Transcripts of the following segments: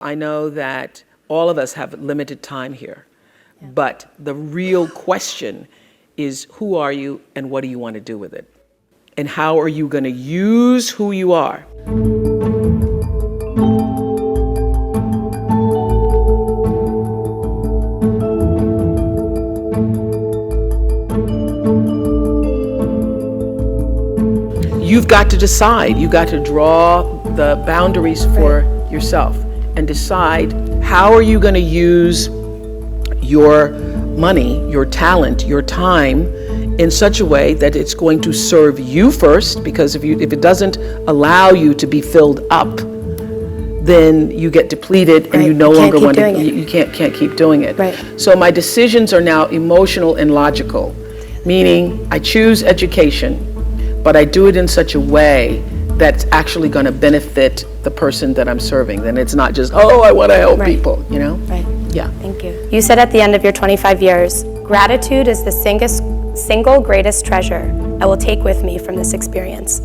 I know that all of us have limited time here, but the real question is, who are you and what do you want to do with it? And how are you going to use who you are? You've got to decide. You've got to draw the boundaries for yourself and decide how are you going to use your money, your talent, your time in such a way that it's going to serve you first, because if it doesn't allow you to be filled up, then you get depleted and you no longer want to, you can't keep doing it. Right. So my decisions are now emotional and logical, meaning I choose education, but I do it in such a way that's actually going to benefit the person that I'm serving. Then it's not just, oh, I want to help people, you know? Right. Yeah. Thank you. You said at the end of your 25 years, gratitude is the single greatest treasure I will take with me from this experience.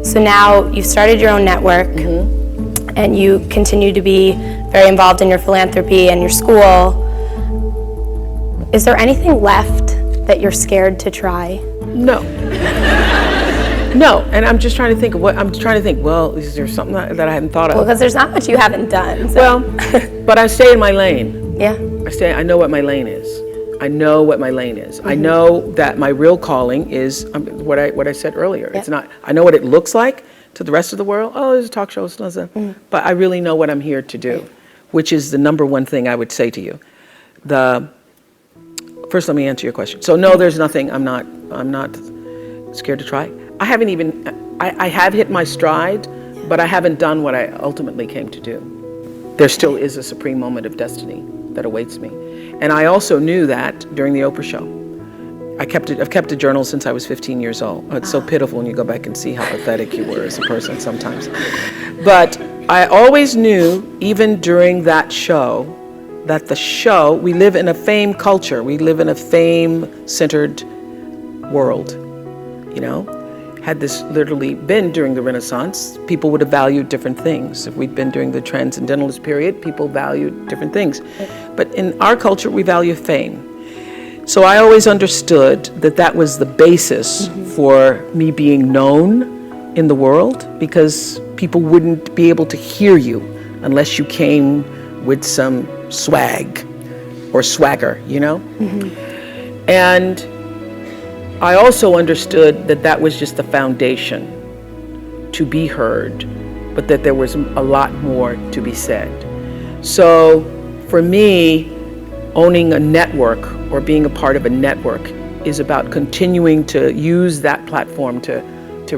So now you've started your own network, and you continue to be very involved in your philanthropy and your school. Is there anything left that you're scared to try? No. No, and I'm just trying to think of well, is there something that I hadn't thought of? Well, because there's not much you haven't done. So. Well, but I stay in my lane. Yeah. I know what my lane is. I know what my lane is. I know that my real calling is what I said earlier. It's not, I know what it looks like to the rest of the world. Oh, there's a talk show, but I really know what I'm here to do, which is the number one thing I would say to you. First, let me answer your question. So no, there's nothing I'm not scared to try. I haven't even, I have hit my stride, but I haven't done what I ultimately came to do. There still is a supreme moment of destiny that awaits me. And I also knew that during the Oprah show. I've kept a journal since I was 15 years old. It's so pitiful when you go back and see how pathetic you were as a person sometimes. But I always knew, even during that show, that we live in a fame culture. We live in a fame-centered world, you know? Had this literally been during the Renaissance, people would have valued different things. If we'd been during the Transcendentalist period, people valued different things. But in our culture, we value fame. So I always understood that was the basis for me being known in the world, because people wouldn't be able to hear you unless you came with some swag or swagger, you know? And I also understood that was just the foundation to be heard, but that there was a lot more to be said. So for me, owning a network or being a part of a network is about continuing to use that platform to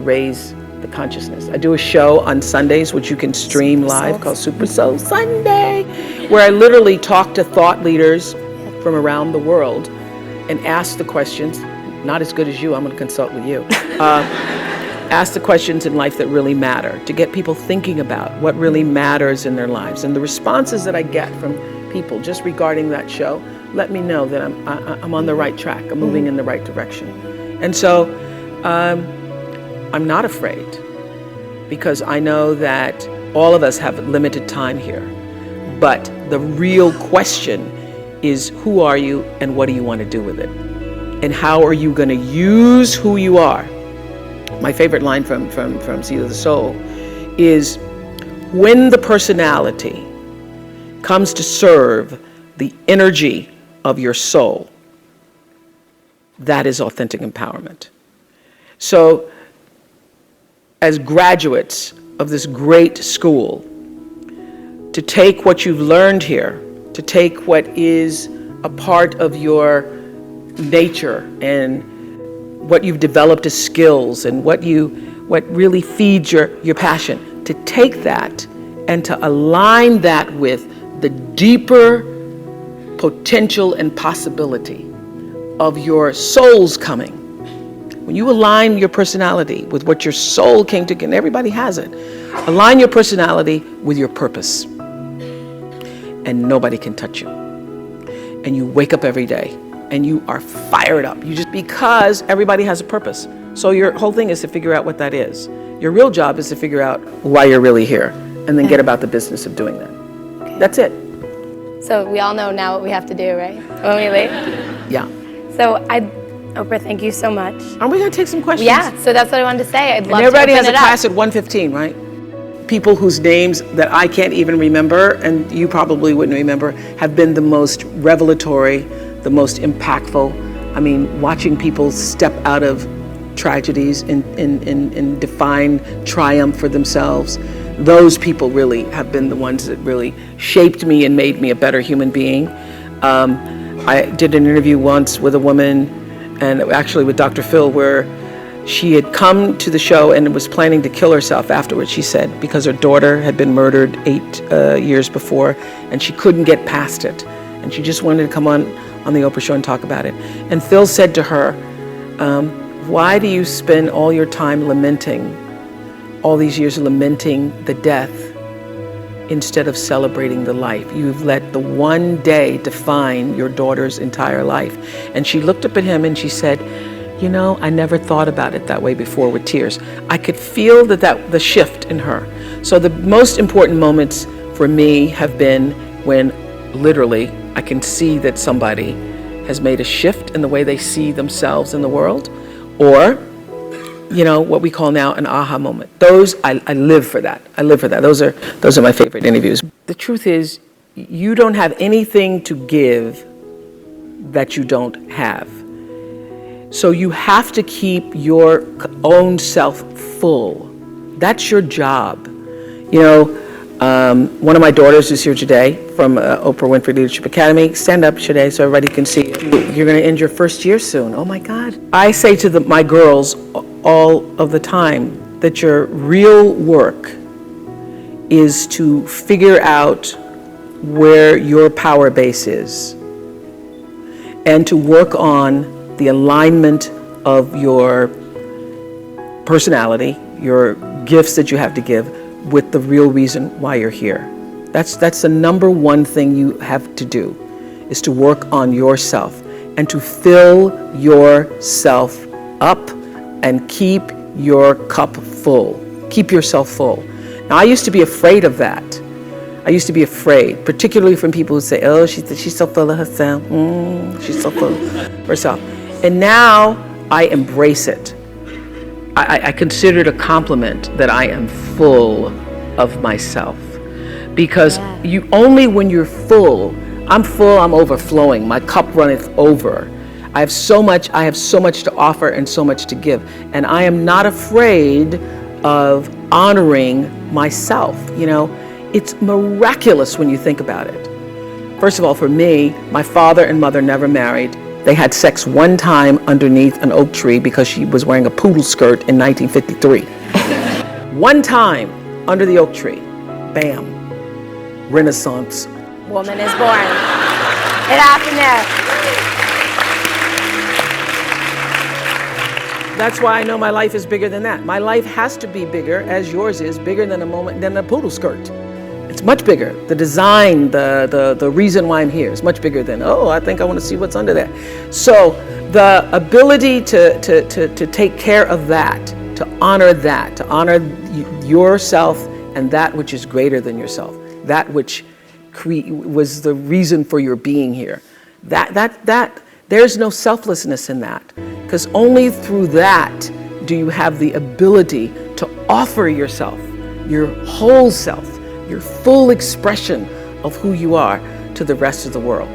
raise the consciousness. I do a show on Sundays, which you can stream live, called Super Soul Sunday, where I literally talk to thought leaders from around the world and ask the questions. Not as good as you, I'm going to consult with you. Ask the questions in life that really matter, to get people thinking about what really matters in their lives. And the responses that I get from people just regarding that show let me know that I'm on the right track, I'm moving in the right direction. And so I'm not afraid, because I know that all of us have limited time here. But the real question is, who are you and what do you want to do with it? And how are you going to use who you are? My favorite line from Seed of the Soul is, when the personality comes to serve the energy of your soul, that is authentic empowerment. So as graduates of this great school, to take what you've learned here, to take what is a part of your nature and what you've developed as skills and what really feeds your passion, to take that and to align that with the deeper potential and possibility of your soul's coming. When you align your personality with what your soul came to, and everybody has it, align your personality with your purpose, and nobody can touch you. And you wake up every day and you are fired up. Because everybody has a purpose. So your whole thing is to figure out what that is. Your real job is to figure out why you're really here, and then get about the business of doing that. That's it. So we all know now what we have to do, right? When we leave. Yeah. So Oprah, thank you so much. Are we going to take some questions? Yeah, so that's what I wanted to say. I'd love And everybody to has open a it up. class at 1:15, right? People whose names that I can't even remember, and you probably wouldn't remember, have been the most revelatory, the most impactful. I mean, watching people step out of tragedies and define triumph for themselves. Those people really have been the ones that really shaped me and made me a better human being. I did an interview once with a woman, and actually with Dr. Phil, where she had come to the show and was planning to kill herself afterwards, she said, because her daughter had been murdered 8 years before, and she couldn't get past it. And she just wanted to come on the Oprah show and talk about it. And Phil said to her, why do you spend all your time lamenting, all these years lamenting the death, instead of celebrating the life? You've let the one day define your daughter's entire life. And she looked up at him and she said, you know, I never thought about it that way before, with tears. I could feel the shift in her. So the most important moments for me have been when literally I can see that somebody has made a shift in the way they see themselves in the world, or, you know, what we call now an aha moment. Those, I live for that. I live for that. Those are my favorite interviews. The truth is, you don't have anything to give that you don't have. So you have to keep your own self full. That's your job. You know, one of my daughters is here today from Oprah Winfrey Leadership Academy. Stand up today so everybody can see you. You're going to end your first year soon. Oh my God. I say to my girls all of the time that your real work is to figure out where your power base is and to work on the alignment of your personality, your gifts that you have to give, with the real reason why you're here. That's the number one thing you have to do, is to work on yourself and to fill yourself up and keep your cup full. Keep yourself full. Now, I used to be afraid of that. I used to be afraid, particularly from people who say, oh, she's so full of herself. She's so full of herself. And now I embrace it. I consider it a compliment that I am full of myself. Because you only when you're full, I'm full, I'm overflowing, my cup runneth over. I have so much to offer and so much to give. And I am not afraid of honoring myself. You know, it's miraculous when you think about it. First of all, for me, my father and mother never married. They had sex one time underneath an oak tree because she was wearing a poodle skirt in 1953. One time under the oak tree. Bam. Renaissance. Woman is born. It happened there. That's why I know my life is bigger than that. My life has to be bigger, as yours is, bigger than a poodle skirt. It's much bigger. The design, the reason why I'm here is much bigger than, oh, I think I want to see what's under there. So the ability to take care of that, to honor yourself and that which is greater than yourself, that which was the reason for your being here. That there's no selflessness in that, because only through that do you have the ability to offer yourself, your whole self, your full expression of who you are, to the rest of the world.